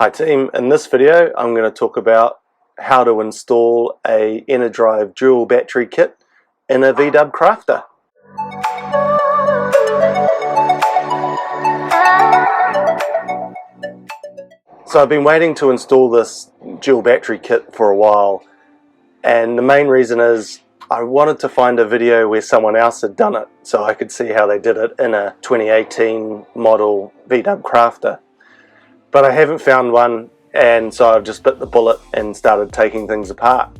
Hi team, in this video I'm going to talk about how to install a Enerdrive Dual Battery Kit in a VW Crafter. So I've been waiting to install this dual battery kit for a while, and the main reason is I wanted to find a video where someone else had done it so I could see how they did it in a 2018 model VW Crafter. But I haven't found one, and so I've just bit the bullet and started taking things apart.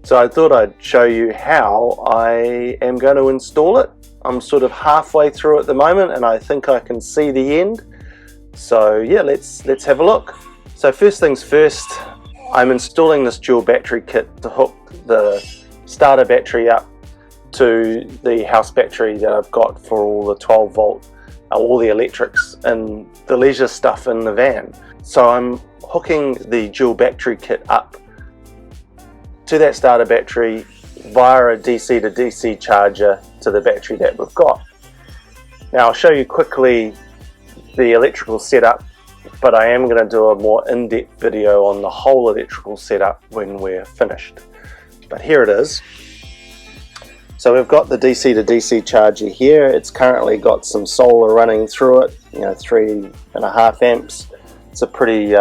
So I thought I'd show you how I am going to install it. I'm sort of halfway through at the moment and I think I can see the end. So yeah, let's have a look. So first things first, I'm installing this dual battery kit to hook the starter battery up to the house battery that I've got for all the 12 volt, all the electrics and the leisure stuff in the van. So I'm hooking the dual battery kit up to that starter battery via a DC to DC charger to the battery that we've got. Now I'll show you quickly the electrical setup, but I am going to do a more in-depth video on the whole electrical setup when we're finished. But here it is. So we've got the DC to DC charger here. It's currently got some solar running through it, 3.5 amps. It's a pretty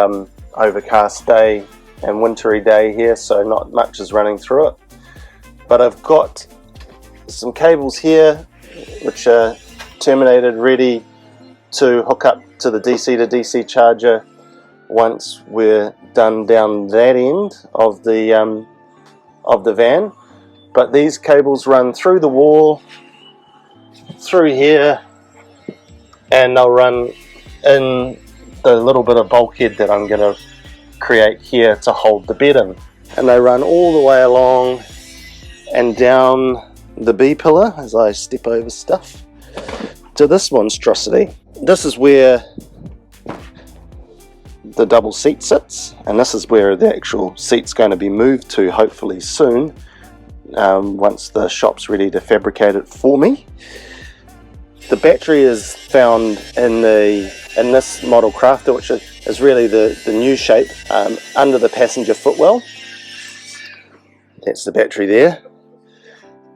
overcast day and wintry day here, so not much is running through it. But I've got some cables here which are terminated, ready to hook up to the DC to DC charger once we're done down that end of the van. But these cables run through the wall, through here, and they'll run in the little bit of bulkhead that I'm going to create here to hold the bed in. And they run all the way along and down the B-pillar as I step over stuff to this monstrosity. This is where the double seat sits, and this is where the actual seat's going to be moved to hopefully soon. Once the shop's ready to fabricate it for me. The battery is found in this model Crafter, which is really the new shape, under the passenger footwell. That's the battery there.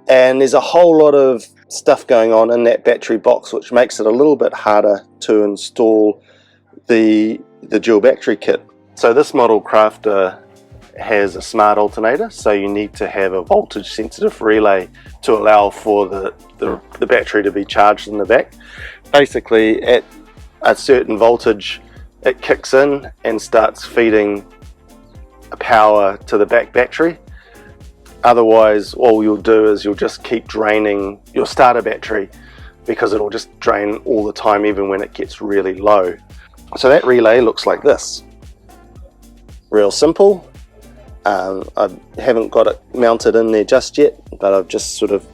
And there's a whole lot of stuff going on in that battery box, which makes it a little bit harder to install the dual battery kit. So this model Crafter has a smart alternator, so you need to have a voltage sensitive relay to allow for the battery to be charged in the back. Basically at a certain voltage it kicks in and starts feeding power to the back battery. Otherwise all you'll do is you'll just keep draining your starter battery, because it'll just drain all the time even when it gets really low. So that relay looks like this. Real simple. I haven't got it mounted in there just yet, but I've just sort of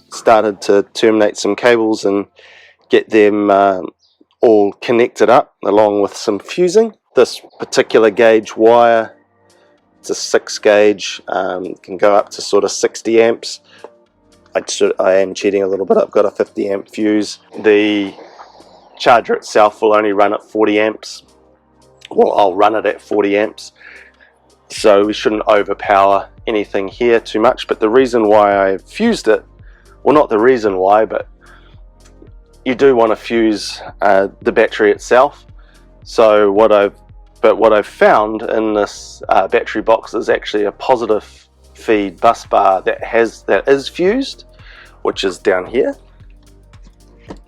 started to terminate some cables and get them all connected up along with some fusing. This particular gauge wire, it's a 6 gauge, can go up to sort of 60 amps. I am cheating a little bit, I've got a 50 amp fuse. The charger itself will only run at 40 amps. Well, I'll run it at 40 amps. So we shouldn't overpower anything here too much. But the reason why I fused it, well, not the reason why, but you do want to fuse the battery itself. So what I've found in this battery box is actually a positive feed bus bar that is fused, which is down here.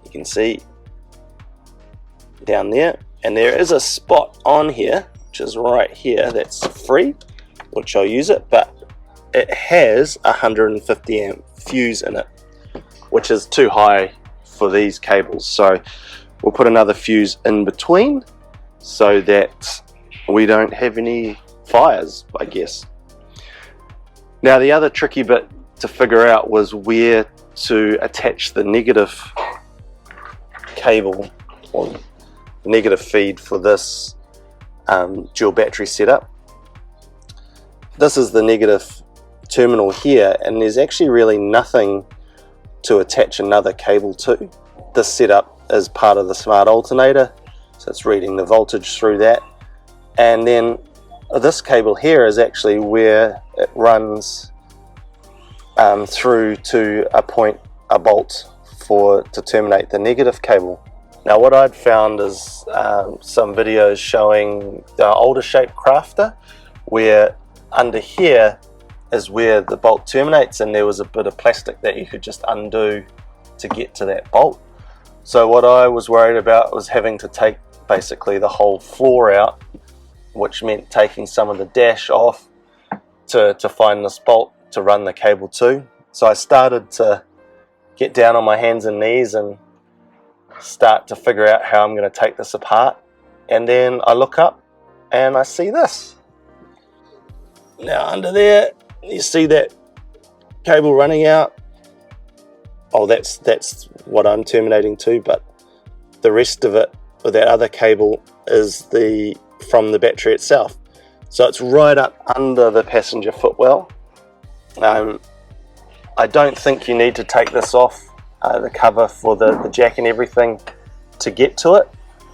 You can see down there, and there is a spot on here, which is right here, that's free, which I'll use it, but it has a 150 amp fuse in it, which is too high for these cables. So we'll put another fuse in between so that we don't have any fires, I guess. Now the other tricky bit to figure out was where to attach the negative cable, or the negative feed for this dual battery setup. This is the negative terminal here, and there's actually really nothing to attach another cable to. This setup is part of the smart alternator, so it's reading the voltage through that, And then this cable here is actually where it runs through to a bolt to terminate the negative cable. Now what I'd found is some videos showing the older shape Crafter, where under here is where the bolt terminates, and there was a bit of plastic that you could just undo to get to that bolt. So what I was worried about was having to take basically the whole floor out, which meant taking some of the dash off to find this bolt to run the cable to. So I started to get down on my hands and knees and start to figure out how I'm going to take this apart. And then I look up and I see this. Now under there you see that cable running out. Oh, that's what I'm terminating to, but the rest of it, or that other cable, is from the battery itself. So it's right up under the passenger footwell. I don't think you need to take this off, the cover for the jack and everything, to get to it.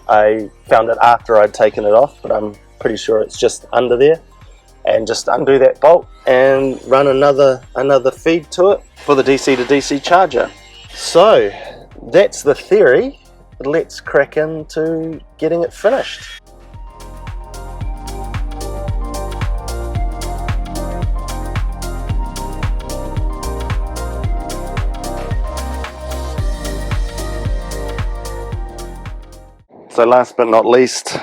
I found it after I'd taken it off, but I'm pretty sure it's just under there. And just undo that bolt and run another feed to it for the DC to DC charger. So that's the theory. Let's crack into getting it finished. So last but not least,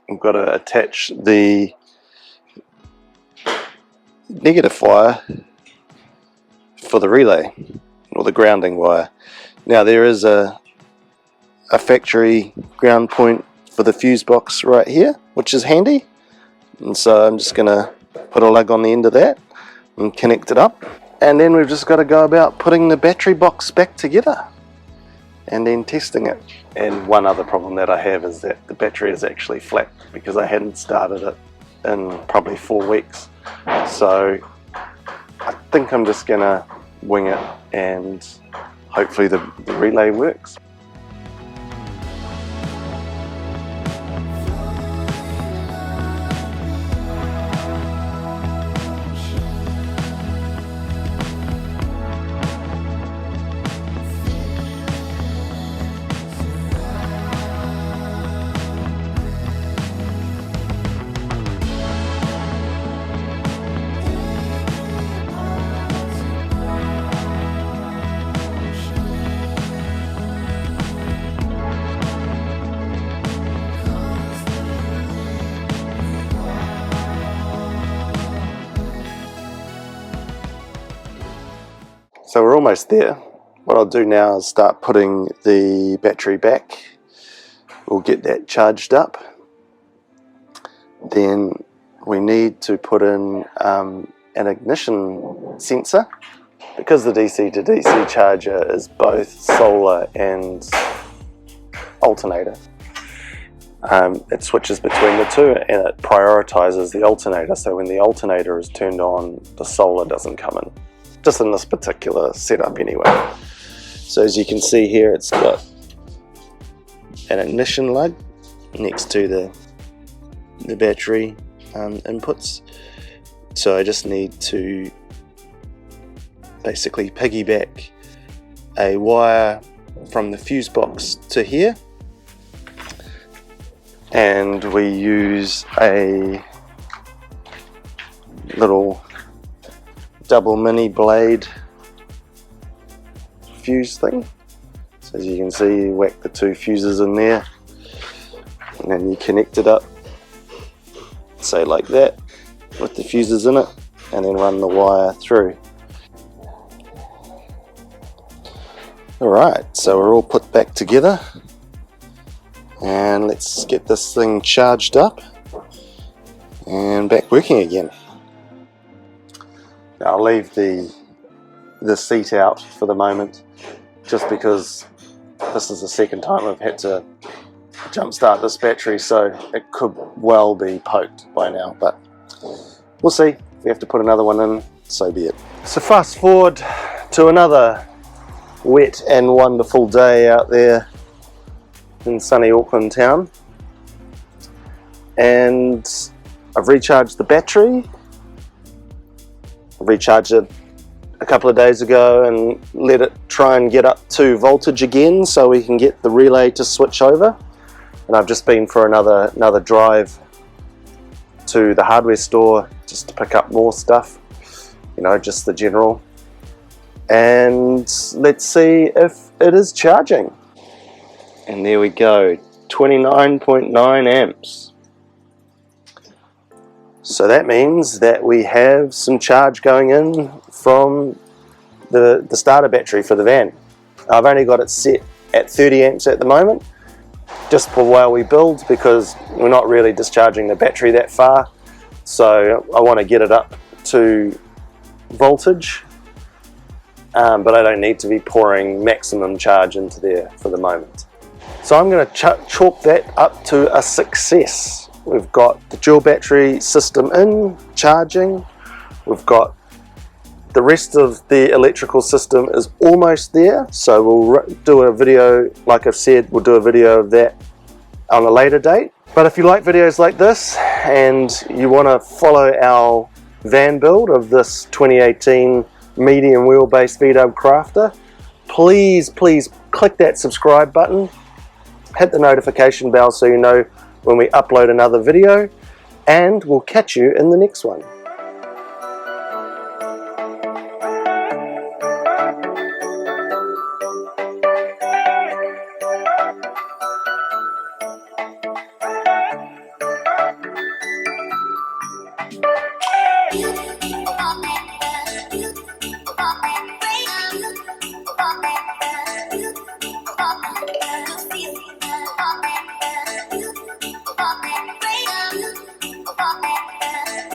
I've got to attach the negative wire for the relay, or the grounding wire. Now there is a factory ground point for the fuse box right here, which is handy, and so I'm just going to put a lug on the end of that and connect it up, and then we've just got to go about putting the battery box back together and then testing it. And one other problem that I have is that the battery is actually flat because I hadn't started it in probably 4 weeks. So I think I'm just gonna wing it and hopefully the relay works. So we're almost there. What I'll do now is start putting the battery back. We'll get that charged up. Then we need to put in an ignition sensor. Because the DC to DC charger is both solar and alternator. It switches between the two and it prioritizes the alternator. So when the alternator is turned on, the solar doesn't come in. Just in this particular setup anyway. So as you can see here, it's got an ignition lug next to the battery inputs. So I just need to basically piggyback a wire from the fuse box to here, and we use a little double mini blade fuse thing. So as you can see, you whack the 2 fuses in there and then you connect it up, say like that, with the fuses in it, and then run the wire through. Alright, so we're all put back together and let's get this thing charged up and back working again. I'll leave the seat out for the moment, just because this is the second time I've had to jump start this battery, so it could well be poked by now, but we'll see. If we have to put another one in, so be it. So fast forward to another wet and wonderful day out there in sunny Auckland town. and I've recharged the battery. I recharged it a couple of days ago and let it try and get up to voltage again so we can get the relay to switch over. And I've just been for another drive to the hardware store just to pick up more stuff, you know, just the general. And let's see if it is charging. And there we go, 29.9 amps. So that means that we have some charge going in from the starter battery for the van. I've only got it set at 30 amps at the moment, just for while we build, because we're not really discharging the battery that far. So I want to get it up to voltage, but I don't need to be pouring maximum charge into there for the moment. So I'm going to chalk that up to a success. We've got the dual battery system in, charging. We've got the rest of the electrical system is almost there. So we'll do a video, like I've said, we'll do a video of that on a later date. But if you like videos like this and you want to follow our van build of this 2018 medium wheelbase VW Crafter, please click that subscribe button, hit the notification bell so you know when we upload another video, and we'll catch you in the next one.